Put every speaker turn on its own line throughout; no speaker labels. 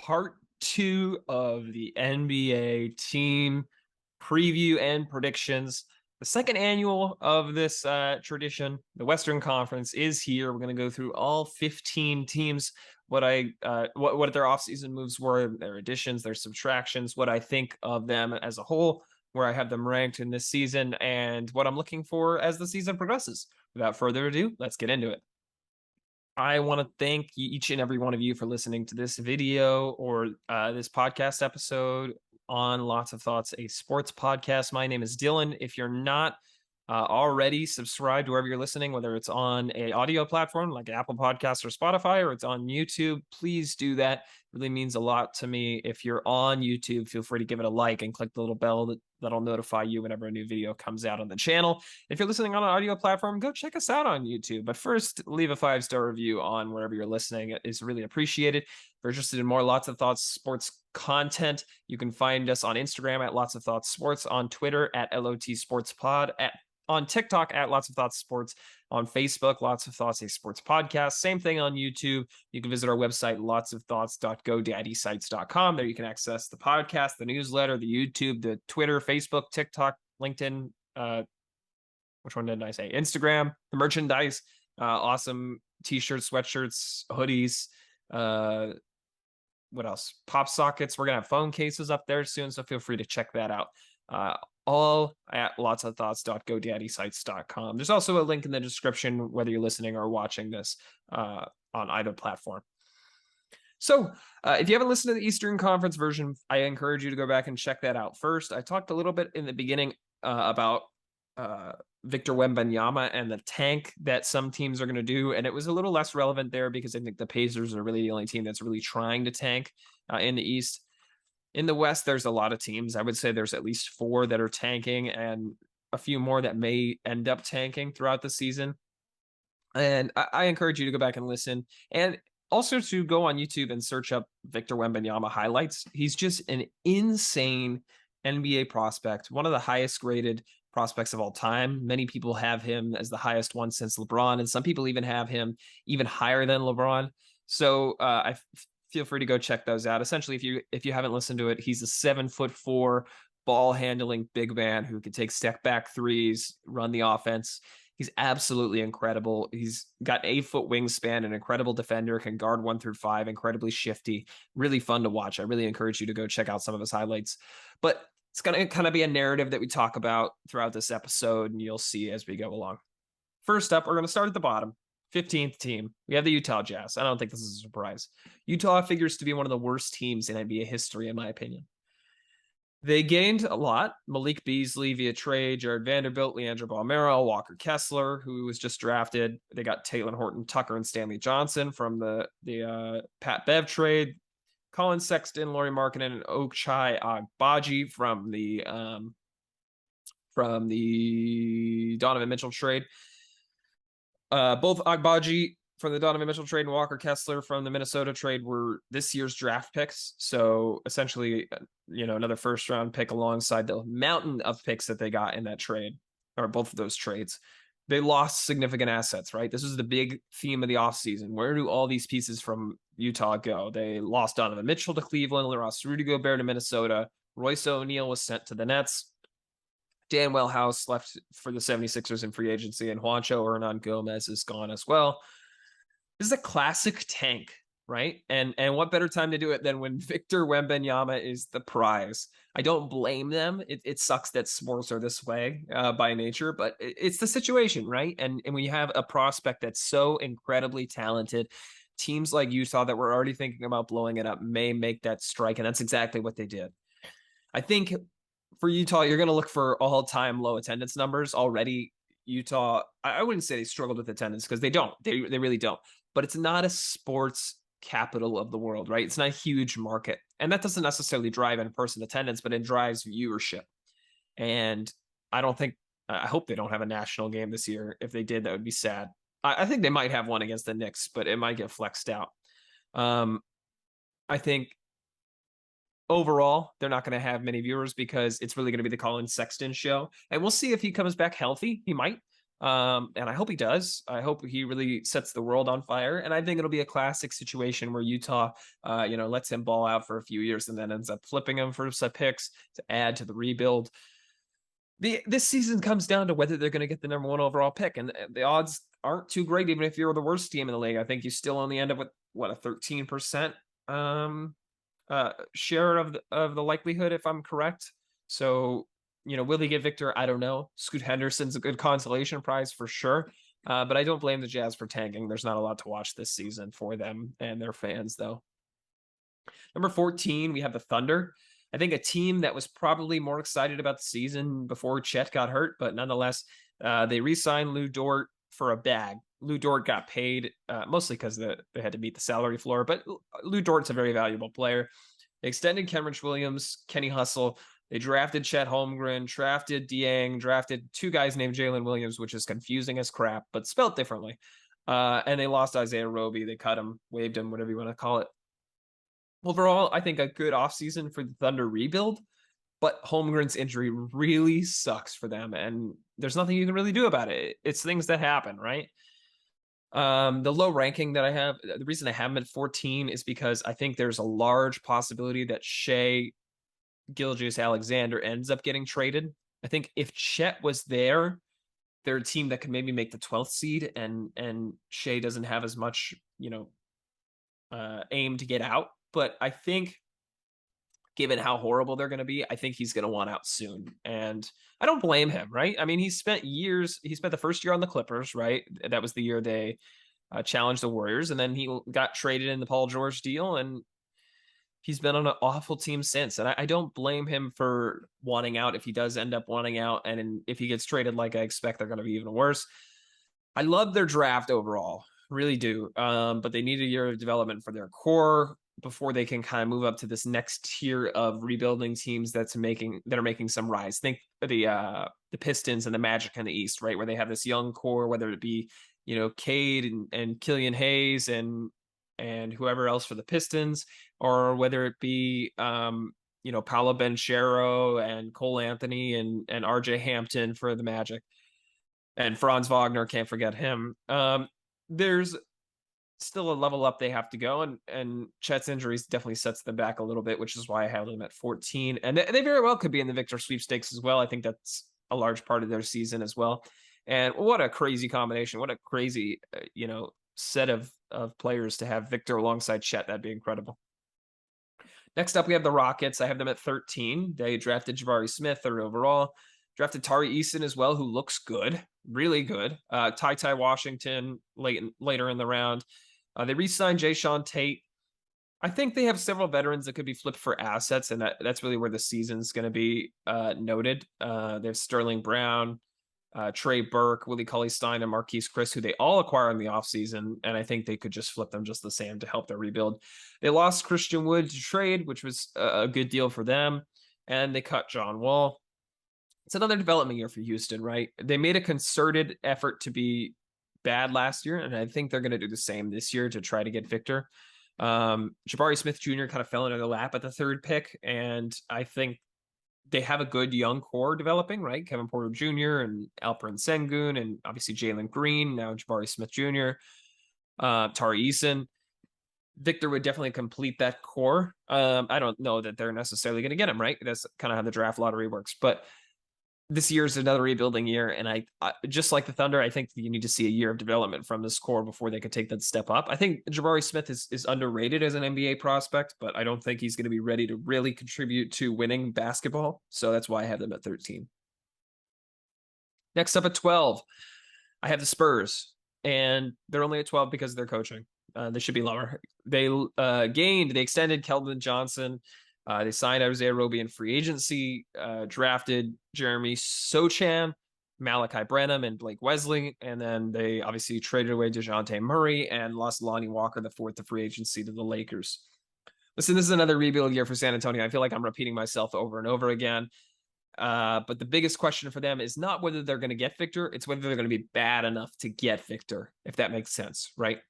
part two of the NBA team preview and predictions. The second annual of this tradition, the Western Conference, is here. We're going to go through all 15 teams, what their offseason moves were, their additions, their subtractions, what I think of them as a whole, where I have them ranked in this season, and what I'm looking for as the season progresses. Without further ado, let's get into it. I want to thank each and every one of you for listening to this video or this podcast episode on Lots of Thoughts, a sports podcast. My name is Dylan. If you're not already subscribed wherever you're listening, whether it's on a audio platform like Apple Podcasts or Spotify, or it's on YouTube, please do that. It really means a lot to me. If you're on YouTube, feel free to give it a like and click the little bell that'll notify you whenever a new video comes out on the channel. If you're listening on an audio platform, go check us out on YouTube. But first, leave a 5-star review on wherever you're listening. It is really appreciated. If you're interested in more Lots of Thoughts sports content, you can find us on Instagram at Lots of Thoughts Sports, on Twitter at LOT Sports Pod, on TikTok at Lots of Thoughts Sports, on Facebook, Lots of Thoughts, a sports podcast. Same thing on YouTube. You can visit our website, lotsofthoughts.godaddysite.com. There you can access the podcast, the newsletter, the YouTube, the Twitter, Facebook, TikTok, LinkedIn. Which one did I say? Instagram, the merchandise, awesome t-shirts, sweatshirts, hoodies. What else? Pop sockets. We're going to have phone cases up there soon, so feel free to check that out. All at lotsofthoughts.godaddysite.com. There's also a link in the description, whether you're listening or watching this on either platform. So if you haven't listened to the Eastern Conference version, I encourage you to go back and check that out first. I talked a little bit in the beginning about Victor Wembanyama and the tank that some teams are going to do, and it was a little less relevant there because I think the Pacers are really the only team that's really trying to tank in the East. In the West, there's a lot of teams. I would say there's at least 4 that are tanking and a few more that may end up tanking throughout the season. And I encourage you to go back and listen, and also to go on YouTube and search up Victor Wembanyama highlights. He's just an insane NBA prospect, one of the highest graded prospects of all time. Many people have him as the highest one since LeBron, and some people even have him even higher than LeBron. So I feel free to go check those out. Essentially, if you haven't listened to it, he's a 7'4" ball handling big man who can take step back threes, run the offense. He's absolutely incredible. He's got 8-foot wingspan, an incredible defender, can guard 1 through 5, incredibly shifty, really fun to watch. I really encourage you to go check out some of his highlights. But it's going to kind of be a narrative that we talk about throughout this episode, and you'll see as we go along. First up, we're going to start at the bottom. 15th team, we have the Utah Jazz. I don't think this is a surprise. Utah figures to be one of the worst teams in NBA history, in my opinion. They gained a lot. Malik Beasley via trade, Jared Vanderbilt, Leandro Balmero, Walker Kessler, who was just drafted. They got Taylor Horton Tucker and Stanley Johnson from the Pat Bev trade. Colin Sexton, Lauri Markkanen, and Ochai Agbaji from the Donovan Mitchell trade. Both Agbaji from the Donovan Mitchell trade and Walker Kessler from the Minnesota trade were this year's draft picks. So essentially, another first round pick alongside the mountain of picks that they got in that trade, or both of those trades. They lost significant assets, right? This is the big theme of the offseason. Where do all these pieces from Utah go? They lost Donovan Mitchell to Cleveland, lost Rudy Gobert to Minnesota. Royce O'Neal was sent to the Nets. Dan Wellhouse left for the 76ers in free agency, and Juancho Hernan Gomez is gone as well. This is a classic tank, right? And what better time to do it than when Victor Wembanyama is the prize? I don't blame them. It sucks that sports are this way by nature, but it's the situation, right? And when you have a prospect that's so incredibly talented, teams like Utah that were already thinking about blowing it up may make that strike, and that's exactly what they did. I think for Utah, you're going to look for all-time low attendance numbers already. Utah, I wouldn't say they struggled with attendance because they don't. They really don't. But it's not a sports capital of the world, right? It's not a huge market. And that doesn't necessarily drive in-person attendance, but it drives viewership. And I hope they don't have a national game this year. If they did, that would be sad. I think they might have one against the Knicks, but it might get flexed out. I think overall, they're not going to have many viewers because it's really going to be the Colin Sexton show. And we'll see if he comes back healthy. He might. And I hope he does. I hope he really sets the world on fire. And I think it'll be a classic situation where Utah, lets him ball out for a few years and then ends up flipping him for some picks to add to the rebuild. This season comes down to whether they're going to get the number 1 overall pick, and the odds aren't too great. Even if you're the worst team in the league, I think you still only end up with a 13% share of the likelihood, if I'm correct. So, will they get Victor? I don't know. Scoot Henderson's a good consolation prize for sure. But I don't blame the Jazz for tanking. There's not a lot to watch this season for them and their fans, though. Number 14, we have the Thunder. I think a team that was probably more excited about the season before Chet got hurt, but nonetheless, they re-signed Lou Dort for a bag. Lou Dort got paid mostly because they had to meet the salary floor, but Lou Dort's a very valuable player. They extended Kenrich Williams, Kenny Hustle. They drafted Chet Holmgren, drafted Dieng, drafted 2 guys named Jalen Williams, which is confusing as crap, but spelled differently. And they lost Isaiah Roby. They cut him, waived him, whatever you want to call it. Overall, I think a good offseason for the Thunder rebuild, but Holmgren's injury really sucks for them, and there's nothing you can really do about it. It's things that happen, right? The low ranking that I have, the reason I have him at 14 is because I think there's a large possibility that Shea Gilgeous-Alexander ends up getting traded. I think if Chet was there, they're a team that could maybe make the 12th seed, and Shea doesn't have as much, aim to get out. But I think given how horrible they're going to be, I think he's going to want out soon. And I don't blame him, right? I mean, he spent the first year on the Clippers, right? That was the year they challenged the Warriors. And then he got traded in the Paul George deal. And he's been on an awful team since. And I don't blame him for wanting out if he does end up wanting out. And if he gets traded like I expect, they're going to be even worse. I love their draft overall. Really do. But they need a year of development for their core before they can kind of move up to this next tier of rebuilding teams that are making some rise. Think the Pistons and the Magic in the East, right? Where they have this young core, whether it be, Cade and Killian Hayes and whoever else for the Pistons, or whether it be, Paolo Banchero and Cole Anthony and RJ Hampton for the Magic, and Franz Wagner, can't forget him. There's still a level up they have to go, and Chet's injuries definitely sets them back a little bit, which is why I have them at 14. And they very well could be in the Victor sweepstakes as well. I think that's a large part of their season as well. And what a crazy combination. What a crazy, set of players to have Victor alongside Chet. That'd be incredible. Next up, we have the Rockets. I have them at 13. They drafted Jabari Smith, 3rd overall. Drafted Tari Eason as well, who looks good, really good. Ty Washington later in the round. They re-signed Jayshawn Tate. I think they have several veterans that could be flipped for assets, and that's really where the season's going to be noted. They have Sterling Brown, Trey Burke, Willie Cauley-Stein, and Marquise Chris, who they all acquire in the offseason, and I think they could just flip them just the same to help their rebuild. They lost Christian Wood to trade, which was a good deal for them, and they cut John Wall. It's another development year for Houston, right? They made a concerted effort to be bad last year, and I think they're going to do the same this year to try to get Victor. Jabari Smith Jr. kind of fell into their lap at the 3rd pick, and I think they have a good young core developing, right? Kevin Porter Jr. and Alperen Sengun, and obviously Jalen Green, now Jabari Smith Jr., Tari Eason. Victor would definitely complete that core. I don't know that they're necessarily going to get him, right? That's kind of how the draft lottery works, but this year is another rebuilding year, and I just like the Thunder, I think you need to see a year of development from this core before they could take that step up. I think Jabari Smith is underrated as an NBA prospect, but I don't think he's going to be ready to really contribute to winning basketball, so that's why I have them at 13. Next up at 12, I have the Spurs, and they're only at 12 because of their coaching. They should be lower. They extended Keldon Johnson. They signed Isaiah Roby in free agency, drafted Jeremy Sochan, Malachi Branham, and Blake Wesley. And then they obviously traded away DeJounte Murray and lost Lonnie Walker, the 4th to free agency, to the Lakers. Listen, this is another rebuild year for San Antonio. I feel like I'm repeating myself over and over again. But the biggest question for them is not whether they're going to get Victor. It's whether they're going to be bad enough to get Victor, if that makes sense, right?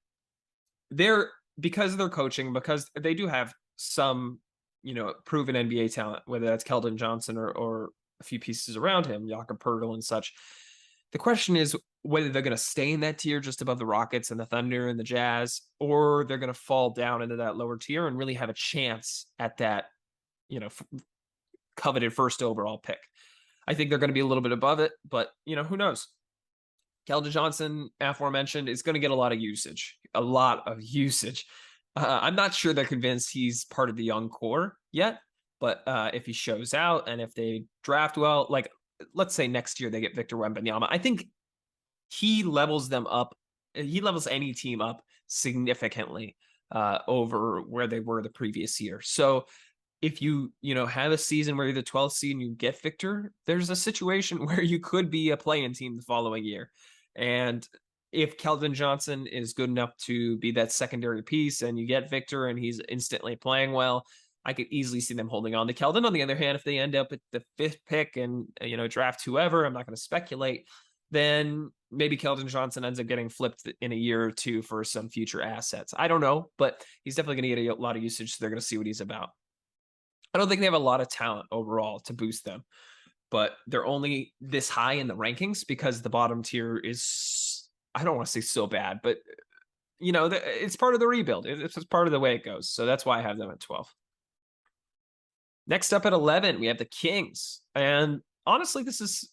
Because of their coaching, because they do have some proven NBA talent, whether that's Keldon Johnson or a few pieces around him, Jakob Poeltl and such. The question is whether they're going to stay in that tier just above the Rockets and the Thunder and the Jazz, or they're going to fall down into that lower tier and really have a chance at that, coveted first overall pick. I think they're going to be a little bit above it, but who knows? Keldon Johnson, aforementioned, is going to get a lot of usage. I'm not sure they're convinced he's part of the young core yet, but if he shows out and if they draft well, like let's say next year they get Victor Wembanyama, I think he levels them up. He levels any team up significantly over where they were the previous year. So if you have a season where you're the 12th seed and you get Victor, there's a situation where you could be a play-in team the following year. And if Keldon Johnson is good enough to be that secondary piece and you get Victor and he's instantly playing well, I could easily see them holding on to Keldon. On the other hand, if they end up at the 5th pick and, draft whoever, I'm not going to speculate, then maybe Keldon Johnson ends up getting flipped in a year or two for some future assets. I don't know, but he's definitely going to get a lot of usage, so they're going to see what he's about. I don't think they have a lot of talent overall to boost them, but they're only this high in the rankings because the bottom tier is, I don't want to say so bad, but it's part of the rebuild. It's part of the way it goes. So that's why I have them at 12. Next up at 11, we have the Kings. And honestly, this is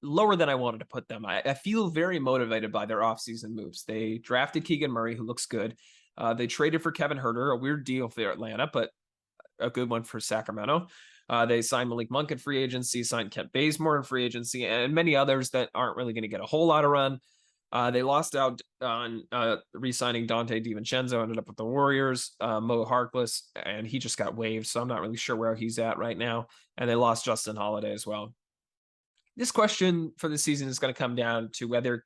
lower than I wanted to put them. I feel very motivated by their offseason moves. They drafted Keegan Murray, who looks good. They traded for Kevin Huerter, a weird deal for Atlanta, but a good one for Sacramento. They signed Malik Monk in free agency, signed Kent Bazemore in free agency, and many others that aren't really going to get a whole lot of run. They lost out on re-signing Dante DiVincenzo, ended up with the Warriors, Mo Harkless, and he just got waived, so I'm not really sure where he's at right now. And they lost Justin Holiday as well. This question for the season is going to come down to whether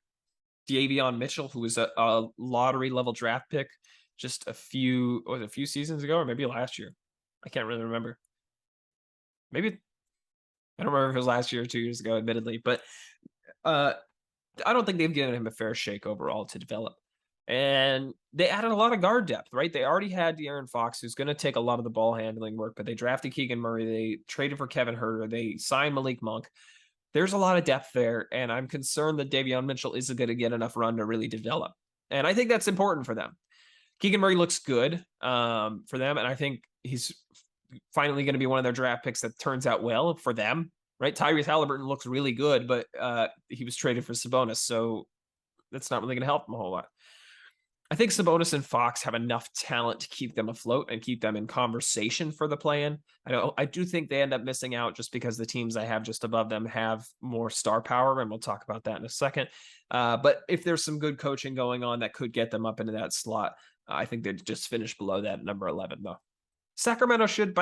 Davion Mitchell, who was a lottery-level draft pick just a few seasons ago, or maybe last year. I can't really remember. Maybe, I don't remember if it was last year or 2 years ago, admittedly, but I don't think they've given him a fair shake overall to develop. And they added a lot of guard depth, right? They already had De'Aaron Fox, who's going to take a lot of the ball handling work, but they drafted Keegan Murray. They traded for Kevin Huerter. They signed Malik Monk. There's a lot of depth there, and I'm concerned that Davion Mitchell isn't going to get enough run to really develop. And I think that's important for them. Keegan Murray looks good for them, and I think he's finally going to be one of their draft picks that turns out well for them, right? Tyrese Halliburton looks really good, but he was traded for Sabonis, so that's not really going to help him a whole lot. I think Sabonis and Fox have enough talent to keep them afloat and keep them in conversation for the play-in. I do think they end up missing out just because the teams I have just above them have more star power, and we'll talk about that in a second. But if there's some good coaching going on that could get them up into that slot, I think they'd just finish below that number 11, though. Sacramento should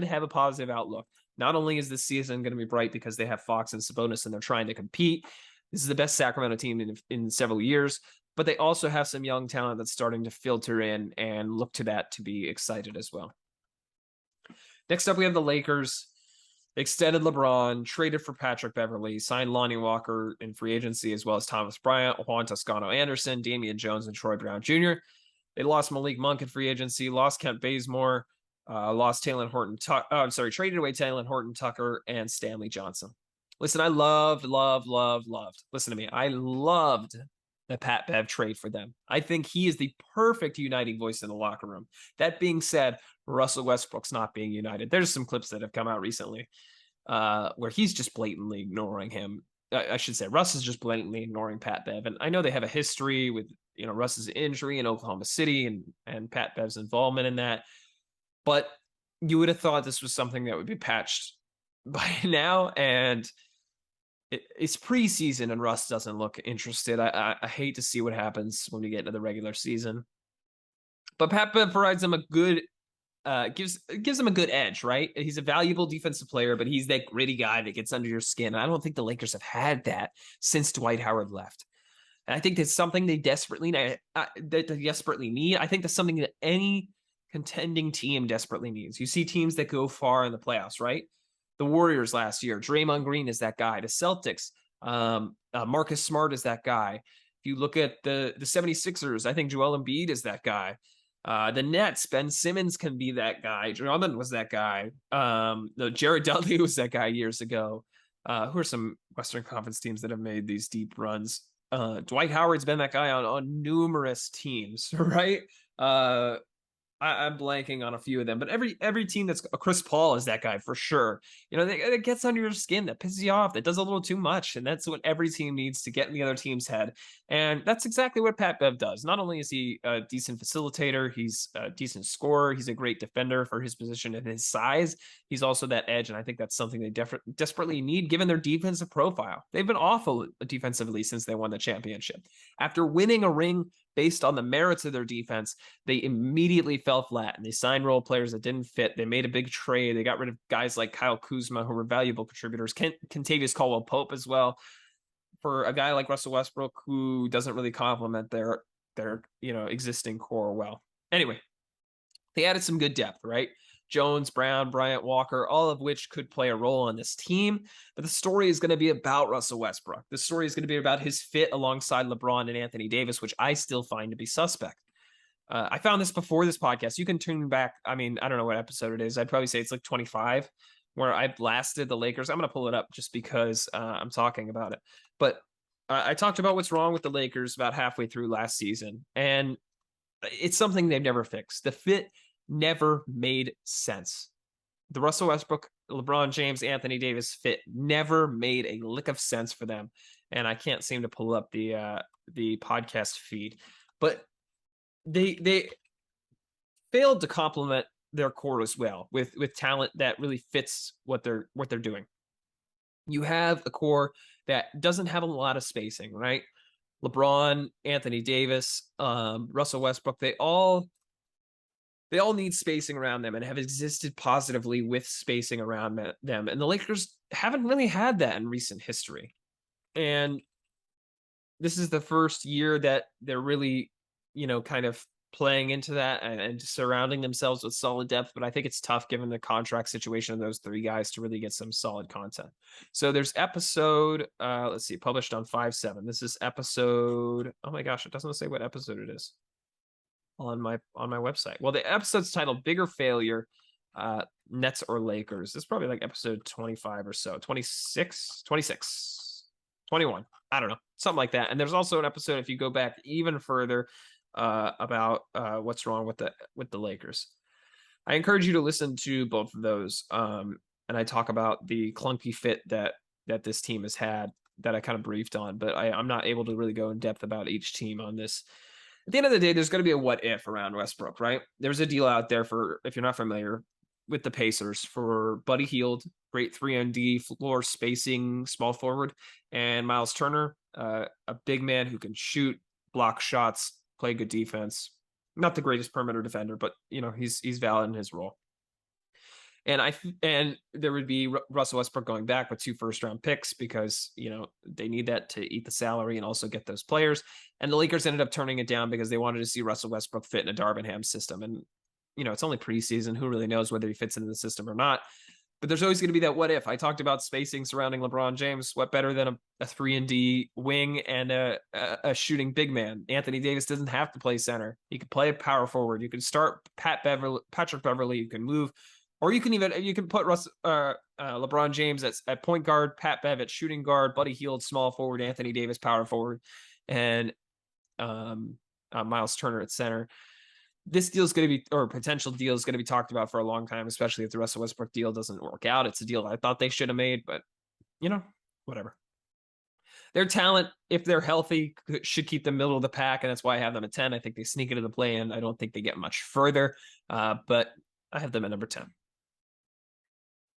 have a positive outlook. Not only is this season going to be bright because they have Fox and Sabonis and they're trying to compete. This is the best Sacramento team in several years, but they also have some young talent that's starting to filter in and look to that to be excited as well. Next up, we have the Lakers. They extended LeBron, traded for Patrick Beverley, signed Lonnie Walker in free agency, as well as Thomas Bryant, Juan Toscano Anderson, Damian Jones, and Troy Brown Jr. They lost Malik Monk in free agency, lost Kent Bazemore, lost traded away Taylor Horton Tucker and Stanley Johnson. Listen, I loved. Listen to me. I loved the Pat Bev trade for them. I think he is the perfect uniting voice in the locker room. That being said, Russell Westbrook's not being united. There's some clips that have come out recently where he's just blatantly ignoring him. I should say Russ is just blatantly ignoring Pat Bev. And I know they have a history with, Russ's injury in Oklahoma City and Pat Bev's involvement in that. But you would have thought this was something that would be patched by now. And it's preseason and Russ doesn't look interested. I hate to see what happens when we get into the regular season. But Pat Bev provides them a good gives him a good edge, right? He's a valuable defensive player, but he's that gritty guy that gets under your skin. And I don't think the Lakers have had that since Dwight Howard left. And I think that's something they desperately need. I think that's something that any contending team desperately needs. You see teams that go far in the playoffs, right? The Warriors last year, Draymond Green is that guy. The Celtics, Marcus Smart is that guy. If you look at the 76ers, I think Joel Embiid is that guy. The Nets, Ben Simmons can be that guy. Drummond was that guy. Jared Dudley was that guy years ago. Who are some Western Conference teams that have made these deep runs? Dwight Howard's been that guy on numerous teams, right? I'm blanking on a few of them, but every team that's Chris Paul is that guy for sure. It gets under your skin, that pisses you off, that does a little too much, and that's what every team needs to get in the other team's head. And that's exactly what Pat Bev does. Not only is he a decent facilitator, he's a decent scorer, he's a great defender for his position and his size. He's also that edge, and I think that's something they desperately need given their defensive profile. They've been awful defensively since they won the championship. After winning a ring based on the merits of their defense, they immediately fell flat and they signed role players that didn't fit. They made a big trade. They got rid of guys like Kyle Kuzma, who were valuable contributors, Kentavious Caldwell-Pope as well, for a guy like Russell Westbrook, who doesn't really complement their existing core well. Anyway, they added some good depth, right? Jones, Brown, Bryant, Walker, all of which could play a role on this team. But the story is going to be about Russell Westbrook. The story is going to be about his fit alongside LeBron and Anthony Davis, which I still find to be suspect. I found this before this podcast. You can tune back. I mean, I don't know what episode it is. I'd probably say it's like 25, where I blasted the Lakers. I'm going to pull it up just because I'm talking about it. But I talked about what's wrong with the Lakers about halfway through last season. And it's something they've never fixed. The fit never made sense. The Russell Westbrook, LeBron James, Anthony Davis fit never made a lick of sense for them. And I can't seem to pull up the podcast feed. But they failed to complement their core as well with talent that really fits what they're doing. You have a core that doesn't have a lot of spacing, right? LeBron, Anthony Davis, Russell Westbrook, they all need spacing around them and have existed positively with spacing around them. And the Lakers haven't really had that in recent history. And this is the first year that they're really, kind of playing into that and surrounding themselves with solid depth. But I think it's tough given the contract situation of those three guys to really get some solid content. So there's episode, let's see, published on 5/7. This is episode, oh my gosh, it doesn't say what episode it is on my website. Well, the episode's titled Bigger Failure, Nets or Lakers. It's probably like episode 25 or so, 26, 21. I don't know, something like that. And there's also an episode, if you go back even further, about what's wrong with the Lakers. I encourage you to listen to both of those. And I talk about the clunky fit that this team has had that I kind of briefed on, but I'm not able to really go in depth about each team on this. At the end of the day, there's going to be a what if around Westbrook, right? There's a deal out there for, if you're not familiar with the Pacers, for Buddy Hield, great 3-and-D floor spacing small forward, and Miles Turner, a big man who can shoot, block shots, play good defense. Not the greatest perimeter defender, but he's valid in his role. And there would be Russell Westbrook going back with 2 first-round picks because they need that to eat the salary and also get those players. And the Lakers ended up turning it down because they wanted to see Russell Westbrook fit in a Darvin Ham system. And it's only preseason. Who really knows whether he fits into the system or not? But there's always going to be that what if. I talked about spacing surrounding LeBron James. What better than a 3-and-D wing and a shooting big man? Anthony Davis doesn't have to play center. He can play power forward. You can start Patrick Beverly. You can move. Or you can put LeBron James at point guard, Pat Bev at shooting guard, Buddy Hield small forward, Anthony Davis power forward, and Miles Turner at center. This deal is going to be, or potential deal is going to be talked about for a long time, especially if the Russell Westbrook deal doesn't work out. It's a deal I thought they should have made, but whatever. Their talent, if they're healthy, should keep them middle of the pack, and that's why I have them at 10. I think they sneak into the play-in. I don't think they get much further, but I have them at number 10.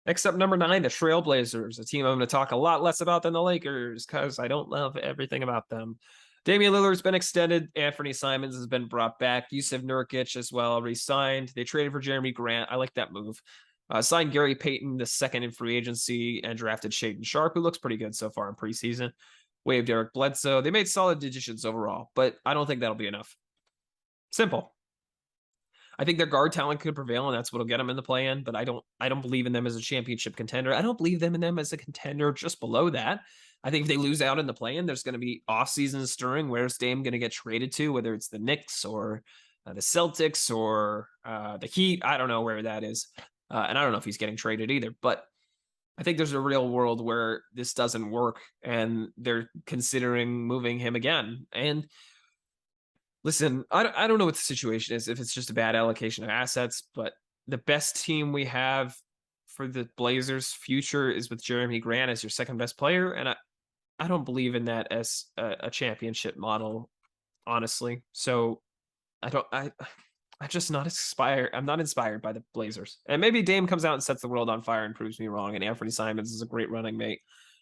Next up, number 9, the Trailblazers, a team I'm going to talk a lot less about than the Lakers because I don't love everything about them. Damian Lillard's been extended. Anthony Simons has been brought back. Yusuf Nurkic as well re-signed. They traded for Jeremy Grant. I like that move. Signed Gary Payton the second in free agency and drafted Shaedon Sharpe, who looks pretty good so far in preseason. Waived Eric Bledsoe. They made solid additions overall, but I don't think that'll be enough. Simple. I think their guard talent could prevail, and that's what'll get them in the play-in. But I don't believe in them as a championship contender. I don't believe in them as a contender just below that. I think if they lose out in the play-in, there's going to be off-season stirring. Where's Dame going to get traded to? Whether it's the Knicks or the Celtics or the Heat, I don't know where that is, and I don't know if he's getting traded either. But I think there's a real world where this doesn't work and they're considering moving him again. And listen, I don't know what the situation is, if it's just a bad allocation of assets, but the best team we have for the Blazers' future is with Jeremy Grant as your second best player. And I don't believe in that as a championship model, honestly. So I don't, I just not inspired. I'm not inspired by the Blazers. And maybe Dame comes out and sets the world on fire and proves me wrong. And Anthony Simons is a great running mate.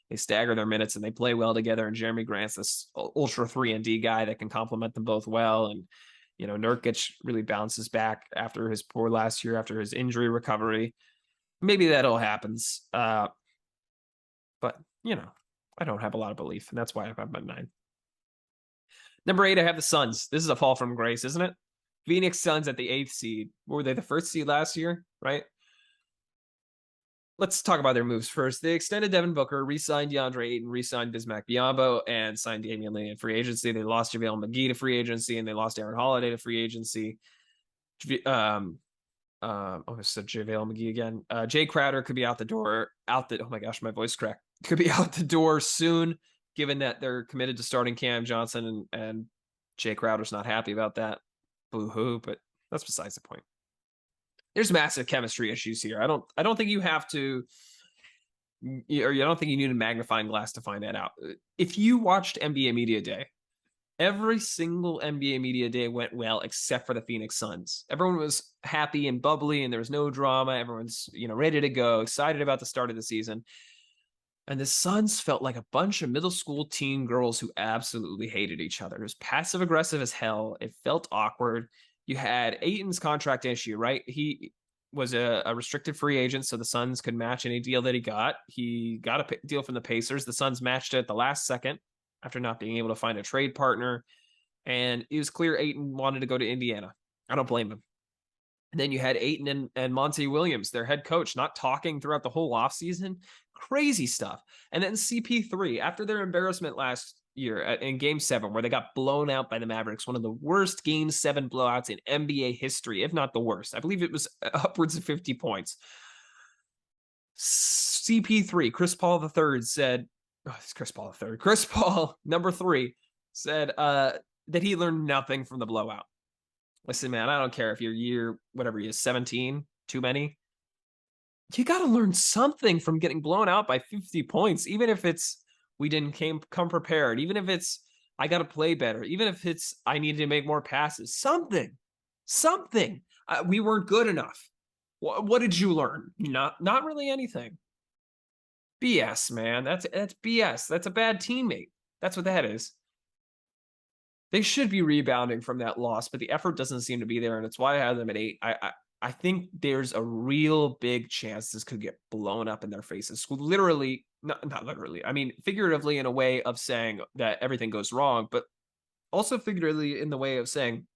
They stagger their minutes and they play well together. And Jeremy Grant's this ultra 3-and-D guy that can complement them both well. And, Nurkic really bounces back after his poor last year, after his injury recovery. Maybe that all happens. But, I don't have a lot of belief. And that's why I have my 9. Number 8, I have the Suns. This is a fall from grace, isn't it? Phoenix Suns at the 8th seed. Were they the first seed last year? Right? Let's talk about their moves first. They extended Devin Booker, re-signed DeAndre Ayton, re-signed Bismack Biyombo, and signed Damian Lee in free agency. They lost JaVale McGee to free agency, and they lost Aaron Holiday to free agency. I said JaVale McGee again. Jay Crowder could be out the door. Oh my gosh, my voice cracked. Could be out the door soon, given that they're committed to starting Cam Johnson, and Jay Crowder's not happy about that. Boo-hoo, but that's besides the point. There's massive chemistry issues here. I don't think you have to, or you don't think you need a magnifying glass to find that out. If you watched NBA Media Day, every single NBA Media Day went well except for the Phoenix Suns. Everyone was happy and bubbly and there was no drama. Everyone's, ready to go, excited about the start of the season. And the Suns felt like a bunch of middle school teen girls who absolutely hated each other. It was passive aggressive as hell. It felt awkward. You had Ayton's contract issue, right? He was a restricted free agent, so the Suns could match any deal that he got. He got a deal from the Pacers. The Suns matched it at the last second after not being able to find a trade partner. And it was clear Ayton wanted to go to Indiana. I don't blame him. And then you had Ayton and Monty Williams, their head coach, not talking throughout the whole offseason. Crazy stuff. And then CP3, after their embarrassment last year in Game 7, where they got blown out by the Mavericks, one of the worst Game 7 blowouts in NBA history, if not the worst. I believe it was upwards of 50 points. CP3, Chris Paul III said, it's Chris Paul III. Chris Paul, number 3, said that he learned nothing from the blowout. Listen, man, I don't care if you're 17, too many. You got to learn something from getting blown out by 50 points, even if it's we didn't come prepared, even if it's I got to play better, even if it's I needed to make more passes. Something. We weren't good enough. What did you learn? Not really anything. BS, man. That's BS. That's a bad teammate. That's what that is. They should be rebounding from that loss, but the effort doesn't seem to be there, and it's why I have them at 8. I think there's a real big chance this could get blown up in their faces. Literally, not literally. I mean, figuratively in a way of saying that everything goes wrong, but also figuratively in the way of saying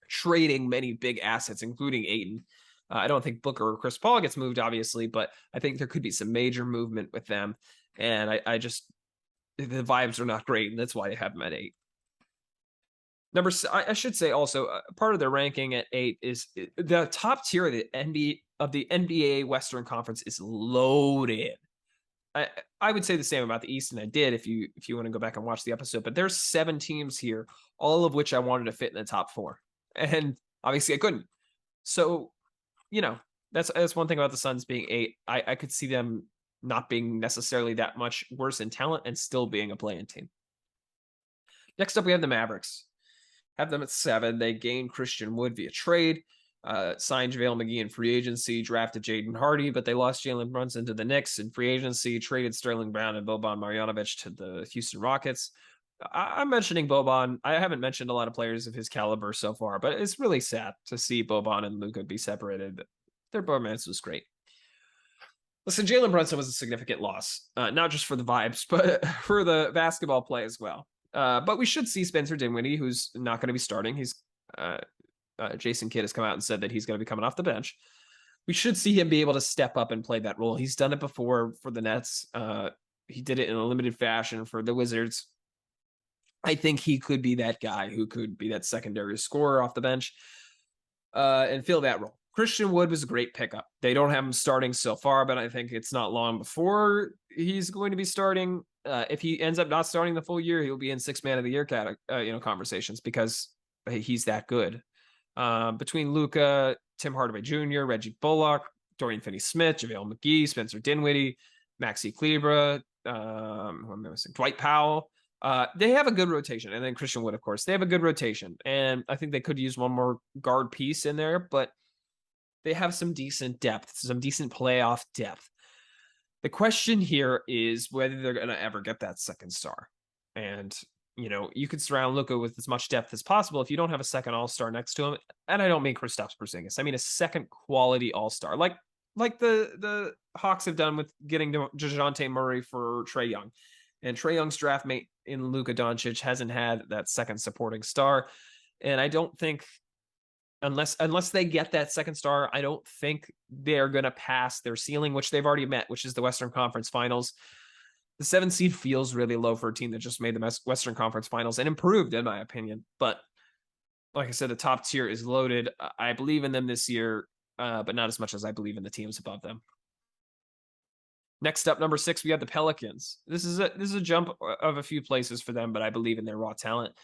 trading many big assets, including Ayton. I don't think Booker or Chris Paul gets moved, obviously, but I think there could be some major movement with them. And the vibes are not great, and that's why I have them at 8. I should say also, part of their ranking at 8 is the top tier of the NBA Western Conference is loaded. I would say the same about the East, and I did if you want to go back and watch the episode. But there's 7 teams here, all of which I wanted to fit in the top 4, and obviously I couldn't. So, that's one thing about the Suns being 8. I could see them not being necessarily that much worse in talent and still being a play-in team. Next up, we have the Mavericks. Have them at 7. They gained Christian Wood via trade, signed JaVale McGee in free agency, drafted Jaden Hardy, but they lost Jalen Brunson to the Knicks in free agency, traded Sterling Brown and Boban Marjanovic to the Houston Rockets. I'm mentioning Boban. I haven't mentioned a lot of players of his caliber so far, but it's really sad to see Boban and Luka be separated. Their bromance was great. Listen, Jalen Brunson was a significant loss, not just for the vibes, but for the basketball play as well. But we should see Spencer Dinwiddie, who's not going to be starting. He's Jason Kidd has come out and said that he's going to be coming off the bench. We should see him be able to step up and play that role. He's done it before for the Nets. He did it in a limited fashion for the Wizards. I think he could be that guy who could be that secondary scorer off the bench and fill that role. Christian Wood was a great pickup. They don't have him starting so far, but I think it's not long before he's going to be starting. If he ends up not starting the full year, he'll be in six man of the year conversations because he's that good. Between Luka, Tim Hardaway Jr., Reggie Bullock, Dorian Finney-Smith, JaVale McGee, Spencer Dinwiddie, Maxi Kleber, Dwight Powell. They have a good rotation. And then Christian Wood, of course. They have a good rotation. And I think they could use one more guard piece in there, but they have some decent depth, some decent playoff depth. The question here is whether they're going to ever get that second star. And, you could surround Luka with as much depth as possible if you don't have a second all-star next to him. And I don't mean Kristaps Porzingis. I mean a second quality all-star. Like the Hawks have done with getting DeJounte Murray for Trae Young. And Trae Young's draft mate in Luka Doncic hasn't had that second supporting star. And I don't think, unless they get that second star, I don't think they're going to pass their ceiling, which they've already met, which is the Western Conference Finals. The 7 seed feels really low for a team that just made the Western Conference Finals and improved, in my opinion. But like I said, the top tier is loaded. I believe in them this year, but not as much as I believe in the teams above them. Next up, number 6, we have the Pelicans. This is a jump of a few places for them, but I believe in their raw talent.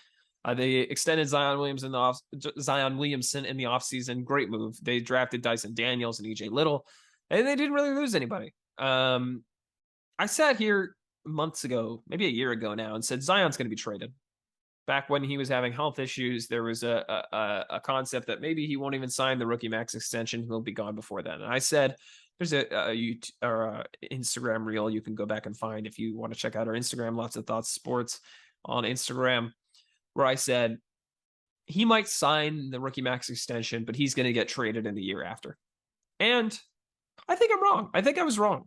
They extended Zion Williamson in the offseason. Great move. They drafted Dyson Daniels and EJ Little, and they didn't really lose anybody. I sat here months ago, maybe a year ago now, and said Zion's going to be traded. Back when he was having health issues, there was a concept that maybe he won't even sign the rookie max extension. He'll be gone before then. And I said, there's a Instagram reel you can go back and find if you want to check out our Instagram, Lots of Thoughts Sports on Instagram, where I said he might sign the rookie max extension, but he's going to get traded in the year after. And I think I'm wrong. I think I was wrong.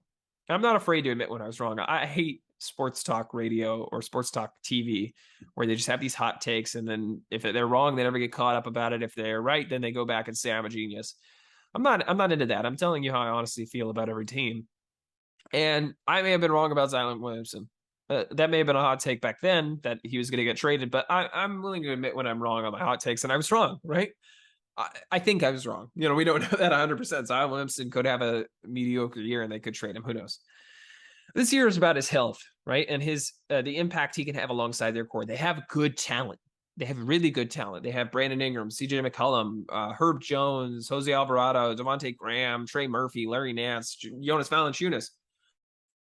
I'm not afraid to admit when I was wrong. I hate sports talk radio or sports talk TV where they just have these hot takes. And then if they're wrong, they never get caught up about it. If they're right, then they go back and say, I'm a genius. I'm not into that. I'm telling you how I honestly feel about every team. And I may have been wrong about Zion Williamson. That may have been a hot take back then that he was going to get traded, but I'm willing to admit when I'm wrong on my hot takes, and I was wrong, right? I think I was wrong. We don't know that 100%. Zion Williamson could have a mediocre year and they could trade him. Who knows? This year is about his health, right? And his the impact he can have alongside their core. They have good talent. They have really good talent. They have Brandon Ingram, CJ McCollum, Herb Jones, Jose Alvarado, Devontae Graham, Trey Murphy, Larry Nance, Jonas Valanciunas.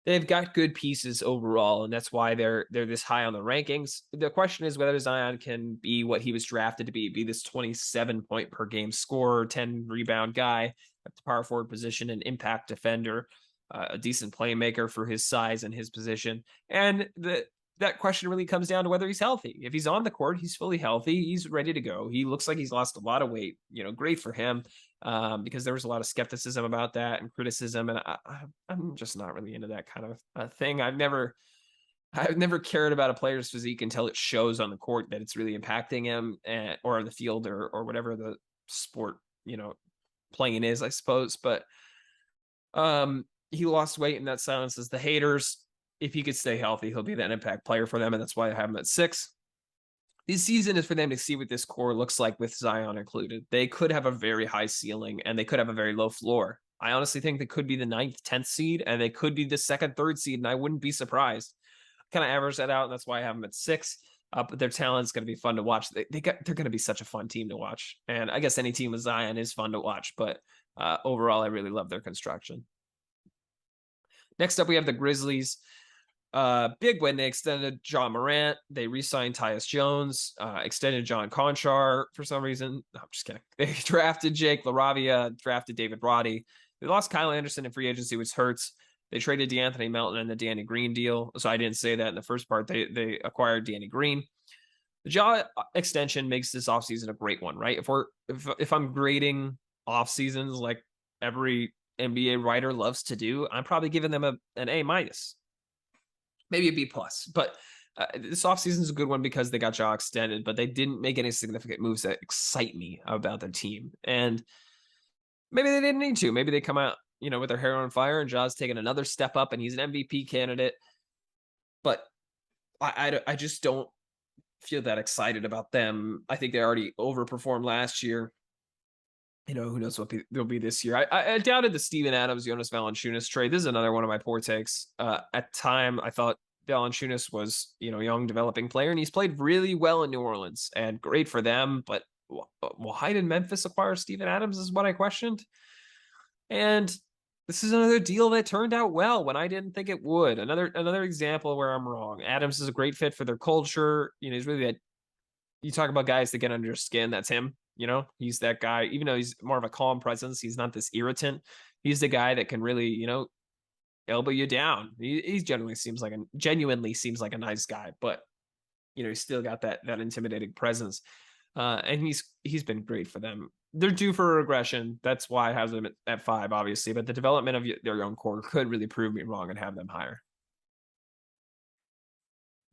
They've got good pieces overall, and that's why they're this high on the rankings. The question is whether Zion can be what he was drafted to be this 27 point per game scorer, 10 rebound guy at the power forward position, an impact defender, a decent playmaker for his size and his position. And that question really comes down to whether he's healthy. If he's on the court, he's fully healthy. He's ready to go. He looks like he's lost a lot of weight. Great for him. Because there was a lot of skepticism about that and criticism, and I'm just not really into that kind of thing. I've never cared about a player's physique until it shows on the court that it's really impacting him, or the field, or whatever the sport playing is, I suppose. But he lost weight, and that silences the haters. If he could stay healthy, he'll be that impact player for them, and that's why I have him at 6. This season is for them to see what this core looks like with Zion included. They could have a very high ceiling and they could have a very low floor. I honestly think they could be the 9th, 10th seed, and they could be the 2nd, 3rd seed, and I wouldn't be surprised. Kind of average that out, and that's why I have them at 6. But their talent's going to be fun to watch. They're going to be such a fun team to watch. And I guess any team with Zion is fun to watch, but overall, I really love their construction. Next up, we have the Grizzlies. Big win. They extended John Morant. They re-signed Tyus Jones, extended John Conchar for some reason. No, I'm just kidding. They drafted Jake LaRavia, drafted David Roddy. They lost Kyle Anderson in free agency, which hurts. They traded DeAnthony Melton in the Danny Green deal. So I didn't say that in the first part. They acquired Danny Green. The Ja extension makes this offseason a great one, right? If I'm grading off seasons like every NBA writer loves to do, I'm probably giving them an A-, maybe a B+. But this offseason is a good one because they got Ja extended, but they didn't make any significant moves that excite me about the team. And maybe they didn't need to. Maybe they come out, with their hair on fire, and Ja's taking another step up and he's an MVP candidate. But I just don't feel that excited about them. I think they already overperformed last year. Who knows what there'll be this year. I doubted the Steven Adams, Jonas Valanciunas trade. This is another one of my poor takes. At time, I thought Valanciunas was, young developing player, and he's played really well in New Orleans and great for them. But why did Memphis acquire Steven Adams is what I questioned. And this is another deal that turned out well when I didn't think it would. Another example where I'm wrong. Adams is a great fit for their culture. He's really that. You talk about guys that get under your skin. That's him. He's that guy. Even though he's more of a calm presence, he's not this irritant. He's the guy that can really, elbow you down. He genuinely seems like a nice guy, but he's still got that intimidating presence. And he's been great for them. They're due for a regression. That's why I have them at 5, obviously. But the development of their young core could really prove me wrong and have them higher.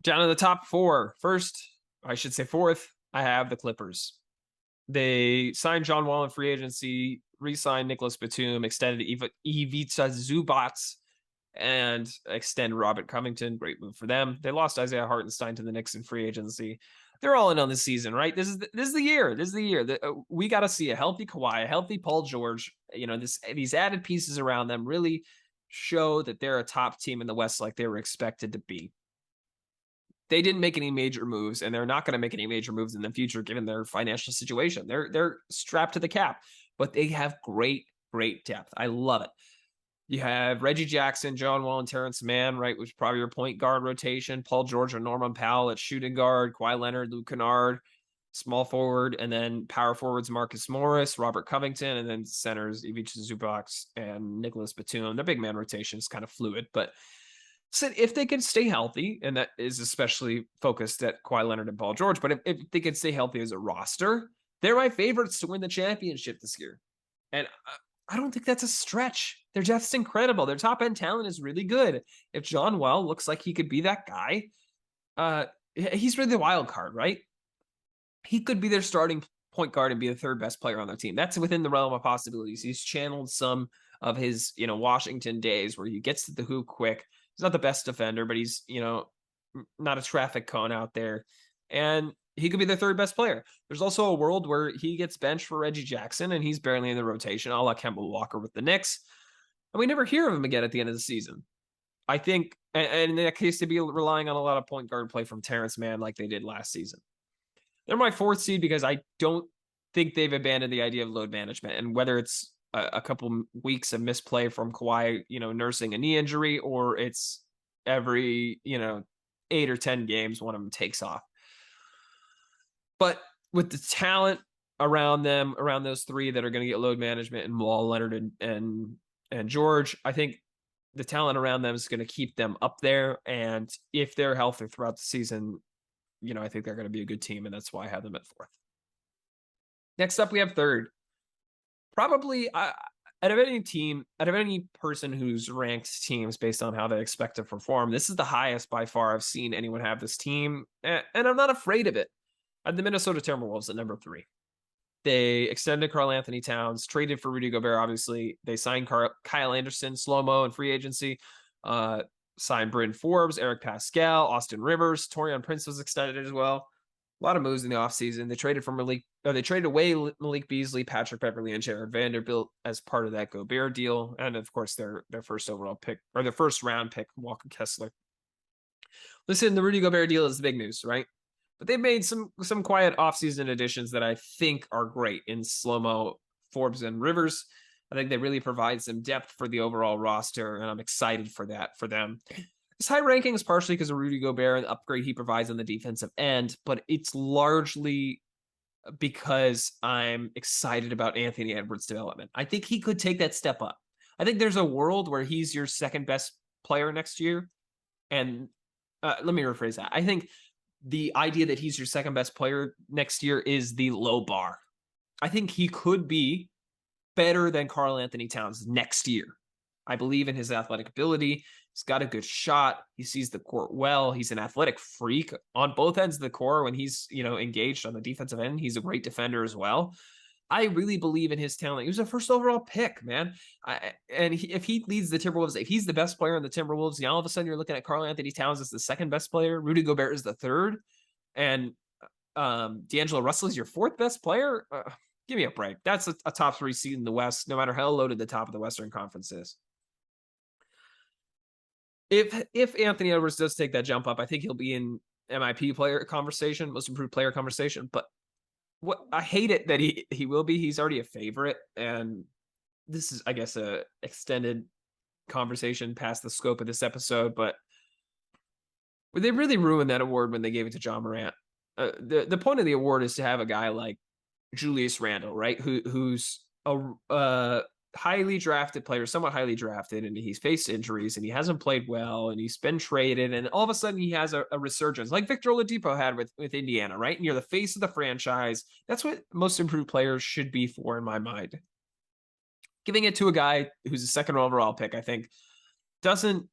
Down to the top 4. First, I should say fourth, I have the Clippers. They signed John Wall in free agency, re-signed Nicholas Batum, extended Ivica Zubac, and extend Robert Covington. Great move for them. They lost Isaiah Hartenstein to the Knicks in free agency. They're all in on this season, right? This is the year. This is the year that we got to see a healthy Kawhi, a healthy Paul George. These added pieces around them really show that they're a top team in the West, like they were expected to be. They didn't make any major moves, and they're not going to make any major moves in the future given their financial situation. They're strapped to the cap, but they have great depth. I love it. You have Reggie Jackson, John Wall, and Terrence Mann, right, which is probably your point guard rotation. Paul George and Norman Powell at shooting guard. Kawhi Leonard, Luke Kennard, small forward, and then power forwards Marcus Morris, Robert Covington, and then centers Ivica Zubac and Nicholas Batum. Their big man rotation is kind of fluid, but if they can stay healthy, and that is especially focused at Kawhi Leonard and Paul George, but if they can stay healthy as a roster, they're my favorites to win the championship this year. And I don't think that's a stretch. Their depth's incredible. Their top end talent is really good. If John Wall looks like he could be that guy, he's really the wild card, right? He could be their starting point guard and be the third best player on their team. That's within the realm of possibilities. He's channeled some of his, Washington days where he gets to the hoop quick. He's not the best defender, but he's, not a traffic cone out there. And he could be the third best player. There's also a world where he gets benched for Reggie Jackson and he's barely in the rotation, a la Kemba Walker with the Knicks. And we never hear of him again at the end of the season. I think, and in that case, they'd be relying on a lot of point guard play from Terrence Mann like they did last season. They're my 4th seed because I don't think they've abandoned the idea of load management. And whether it's a couple weeks of misplay from Kawhi, nursing a knee injury, or it's every, 8 or 10 games, one of them takes off. But with the talent around them, around those 3 that are going to get load management and Wall, Leonard, and George, I think the talent around them is going to keep them up there. And if they're healthy throughout the season, I think they're going to be a good team, and that's why I have them at 4th. Next up, we have 3rd. Probably out of any person who's ranked teams based on how they expect to perform, this is the highest by far I've seen anyone have this team, and I'm not afraid of it. I have the Minnesota Timberwolves at number 3. They extended Karl Anthony Towns, traded for Rudy Gobert, obviously. They signed Kyle Anderson, slow-mo, in free agency. Signed Bryn Forbes, Eric Pascal, Austin Rivers. Taurean Prince was extended as well. A lot of moves in the offseason. They traded away Malik Beasley, Patrick Beverley, and Jared Vanderbilt as part of that Gobert deal. And of course, their first overall pick, or their first round pick, Walker Kessler. Listen, the Rudy Gobert deal is the big news, right? But they've made some quiet offseason additions that I think are great in slow-mo, Forbes, and Rivers. I think they really provide some depth for the overall roster, and I'm excited for that for them. This high ranking is partially because of Rudy Gobert and the upgrade he provides on the defensive end, but it's largely because I'm excited about Anthony Edwards' development. I think he could take that step up. I think there's a world where he's your second best player next year. And let me rephrase that. I think the idea that he's your second best player next year is the low bar. I think he could be better than Karl Anthony Towns next year. I believe in his athletic ability. He's got a good shot. He sees the court well. He's an athletic freak on both ends of the court. When he's, engaged on the defensive end, he's a great defender as well. I really believe in his talent. He was a first overall pick, man. If he leads the Timberwolves, if he's the best player in the Timberwolves, all of a sudden you're looking at Karl Anthony Towns as the second best player. Rudy Gobert is the third. And D'Angelo Russell is your fourth best player. Give me a break. That's a top 3 seed in the West, no matter how loaded the top of the Western Conference is. If Anthony Edwards does take that jump up, I think he'll be in MIP player conversation, most improved player conversation. But what I hate it that he will be. He's already a favorite, and this is, I guess, a extended conversation past the scope of this episode. But they really ruined that award when they gave it to John Morant. The point of the award is to have a guy like Julius Randle, right? Who's a highly drafted player, somewhat highly drafted, and he's faced injuries and he hasn't played well and he's been traded, and all of a sudden he has a resurgence like Victor Oladipo had with Indiana, right? And you're the face of the franchise. That's what most improved players should be for, in my mind. Giving it to a guy who's a second overall pick, I think, doesn't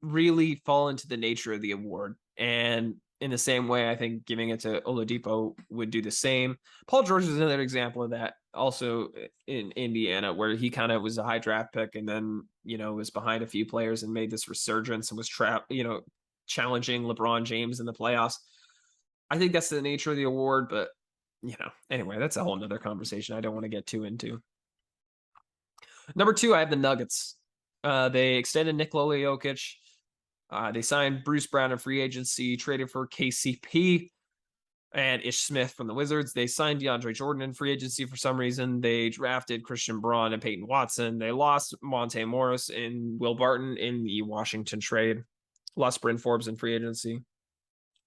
really fall into the nature of the award. And in the same way, I think giving it to Oladipo would do the same. Paul George is another example of that, also in Indiana, where he kind of was a high draft pick and then, was behind a few players and made this resurgence and was challenging LeBron James in the playoffs. I think that's the nature of the award, but anyway, that's a whole nother conversation I don't want to get too into. Number 2, I have the Nuggets. They extended Nikola Jokic. They signed Bruce Brown in free agency, traded for KCP and Ish Smith from the Wizards. They signed DeAndre Jordan in free agency for some reason. They drafted Christian Braun and Peyton Watson. They lost Monte Morris and Will Barton in the Washington trade. Lost Bryn Forbes in free agency.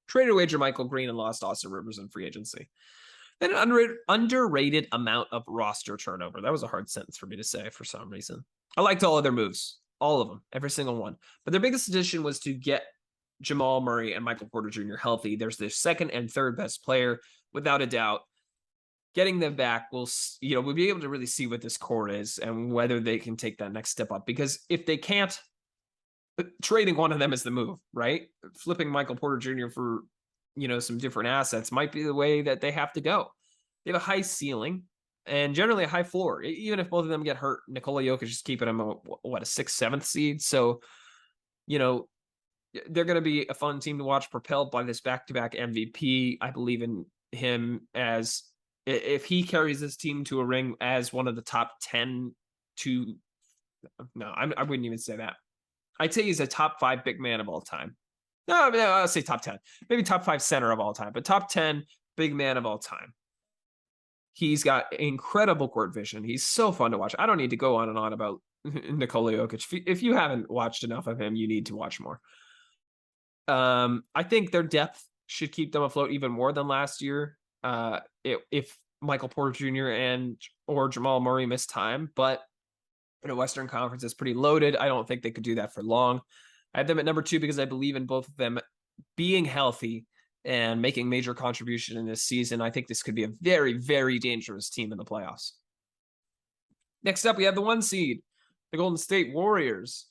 Traded away JaMychal Green and lost Austin Rivers in free agency. And an underrated amount of roster turnover. That was a hard sentence for me to say for some reason. I liked all of their moves. All of them, every single one. But their biggest addition was to get Jamal Murray and Michael Porter Jr. healthy. There's their second and third best player, without a doubt. Getting them back, we'll be able to really see what this core is and whether they can take that next step up. Because if they can't, trading one of them is the move, right? Flipping Michael Porter Jr. for, some different assets might be the way that they have to go. They have a high ceiling and generally a high floor. Even if both of them get hurt, Nikola Jokic is keeping them a 6th, 7th seed. So, they're going to be a fun team to watch, propelled by this back-to-back MVP. I believe in him as, if he carries this team to a ring as one of the top 10 to, no, I wouldn't even say that. I'd say he's a top 5 big man of all time. No, I'll say top 10, maybe top 5 center of all time, but top 10 big man of all time. He's got incredible court vision. He's so fun to watch. I don't need to go on and on about Nikola Jokic. If you haven't watched enough of him, you need to watch more. I think their depth should keep them afloat even more than last year. If Michael Porter Jr. or Jamal Murray miss time, but Western Conference is pretty loaded. I don't think they could do that for long. I have them at number 2 because I believe in both of them being healthy and making major contribution in this season. I think this could be a very, very dangerous team in the playoffs. Next up, we have the 1 seed, the Golden State Warriors.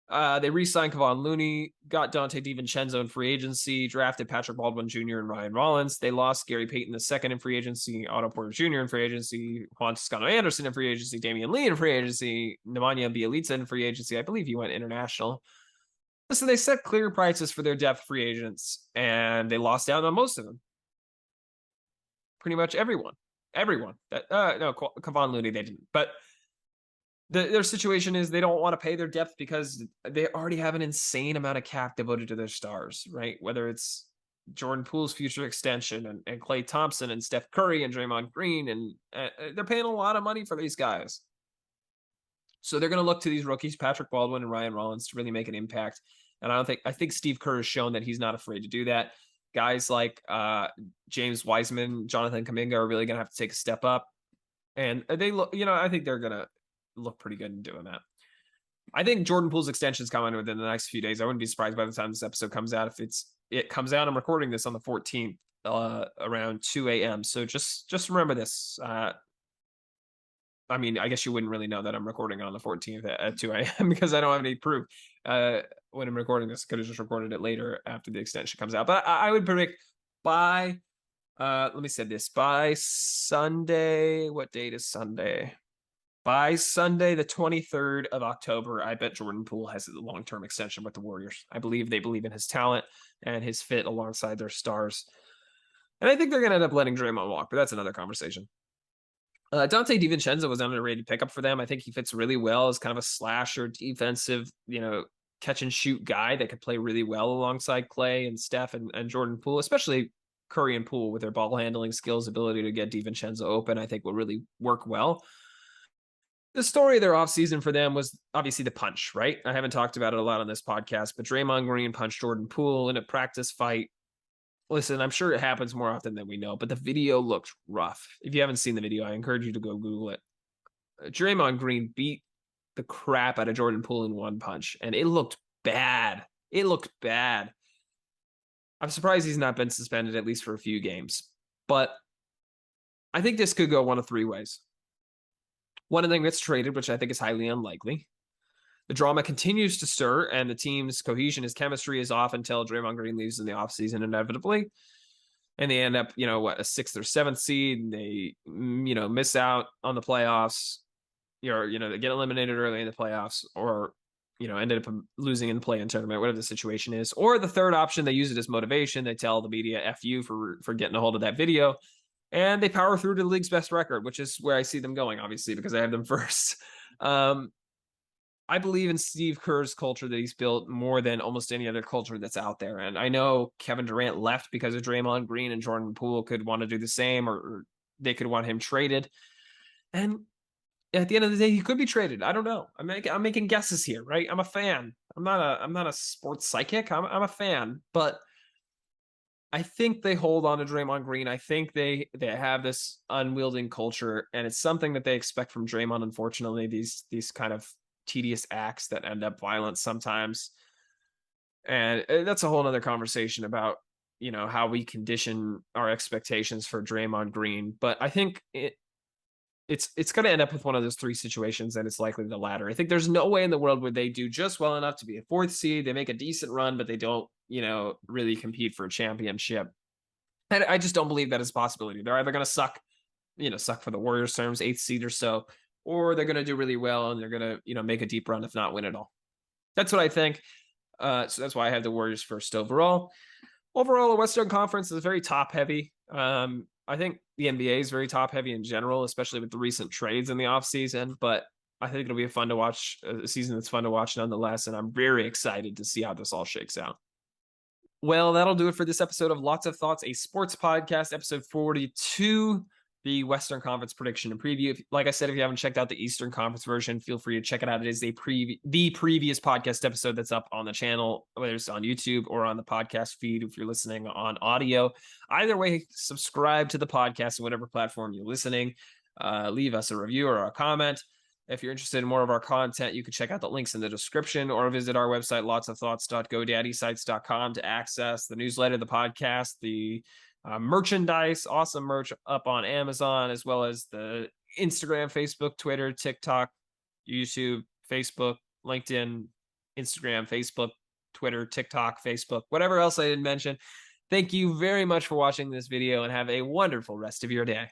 They re-signed Kevon Looney, got Dante DiVincenzo in free agency, drafted Patrick Baldwin Jr. and Ryan Rollins. They lost Gary Payton II in free agency, Otto Porter Jr. in free agency, Juan Toscano Anderson in free agency, Damian Lee in free agency, Nemanja Bjelica in free agency. I believe he went international. So they set clear prices for their depth free agents, and they lost out on most of them. Pretty much everyone. No, Kevon Looney, they didn't. But their situation is they don't want to pay their depth because they already have an insane amount of cap devoted to their stars, right? Whether it's Jordan Poole's future extension and Klay Thompson and Steph Curry and Draymond Green, and they're paying a lot of money for these guys. So they're going to look to these rookies, Patrick Baldwin and Ryan Rollins, to really make an impact. And I think Steve Kerr has shown that he's not afraid to do that. Guys like James Wiseman, Jonathan Kuminga are really going to have to take a step up. And they look, I think they're going to look pretty good in doing that. I think Jordan Poole's extension is coming within the next few days. I wouldn't be surprised by the time this episode comes out. If it comes out, I'm recording this on the 14th around 2 a.m. So just remember this. I mean, I guess you wouldn't really know that I'm recording on the 14th at 2 a.m. because I don't have any proof when I'm recording this. I could have just recorded it later after the extension comes out. But I would predict by, let me say this, by Sunday, what date is Sunday? By Sunday, the 23rd of October, I bet Jordan Poole has a long-term extension with the Warriors. I believe they believe in his talent and his fit alongside their stars. And I think they're going to end up letting Draymond walk, but that's another conversation. Dante DiVincenzo was an underrated pickup for them. I think he fits really well as kind of a slasher, defensive, catch and shoot guy that could play really well alongside Clay and Steph and Jordan Poole, especially Curry and Poole with their ball handling skills, ability to get DiVincenzo open, I think will really work well. The story of their offseason for them was obviously the punch, right? I haven't talked about it a lot on this podcast, but Draymond Green punched Jordan Poole in a practice fight. Listen, I'm sure it happens more often than we know, but the video looked rough. If you haven't seen the video, I encourage you to go Google it. Draymond Green beat the crap out of Jordan Poole in one punch, and it looked bad. It looked bad. I'm surprised he's not been suspended at least for a few games, but I think this could go one of three ways. One of them gets traded, which I think is highly unlikely. The drama continues to stir, and the team's cohesion, his chemistry is off until Draymond Green leaves in the offseason inevitably. And they end up, a 6th or 7th seed, and they, miss out on the playoffs, they get eliminated early in the playoffs, or, ended up losing in the play-in tournament, whatever the situation is. Or the third option, they use it as motivation. They tell the media, F you for getting a hold of that video. And they power through to the league's best record, which is where I see them going, obviously, because I have them first. I believe in Steve Kerr's culture that he's built more than almost any other culture that's out there. And I know Kevin Durant left because of Draymond Green, and Jordan Poole could want to do the same, or they could want him traded. And at the end of the day, he could be traded. I don't know. I'm making guesses here, right? I'm a fan. I'm not a sports psychic. I'm a fan, but I think they hold on to Draymond Green. I think they have this unwielding culture, and it's something that they expect from Draymond. Unfortunately, these kind of tedious acts that end up violent sometimes, and that's a whole other conversation about how we condition our expectations for Draymond Green. But I think it's going to end up with one of those three situations, and it's likely the latter. I think there's no way in the world where they do just well enough to be a 4th seed. They make a decent run, but they don't, really compete for a championship. And I just don't believe that is a possibility. They're either going to suck for the Warriors terms, 8th seed or so, or they're going to do really well and they're going to, make a deep run, if not win it all. That's what I think. So that's why I have the Warriors first overall. Overall, the Western Conference is very top heavy. I think the NBA is very top heavy in general, especially with the recent trades in the offseason. But I think it'll be a season that's fun to watch nonetheless. And I'm very excited to see how this all shakes out. Well, that'll do it for this episode of Lots of Thoughts, a sports podcast, episode 42, the Western Conference prediction and preview. Like I said, if you haven't checked out the Eastern Conference version, feel free to check it out. It is the previous podcast episode that's up on the channel, whether it's on YouTube or on the podcast feed if you're listening on audio. Either way, subscribe to the podcast on whatever platform you're listening. Leave us a review or a comment. If you're interested in more of our content, you can check out the links in the description or visit our website, lotsofthoughts.godaddysites.com, to access the newsletter, the podcast, the merchandise, awesome merch up on Amazon, as well as the Instagram, Facebook, Twitter, TikTok, YouTube, Facebook, LinkedIn, Instagram, Facebook, Twitter, TikTok, Facebook, whatever else I didn't mention. Thank you very much for watching this video, and have a wonderful rest of your day.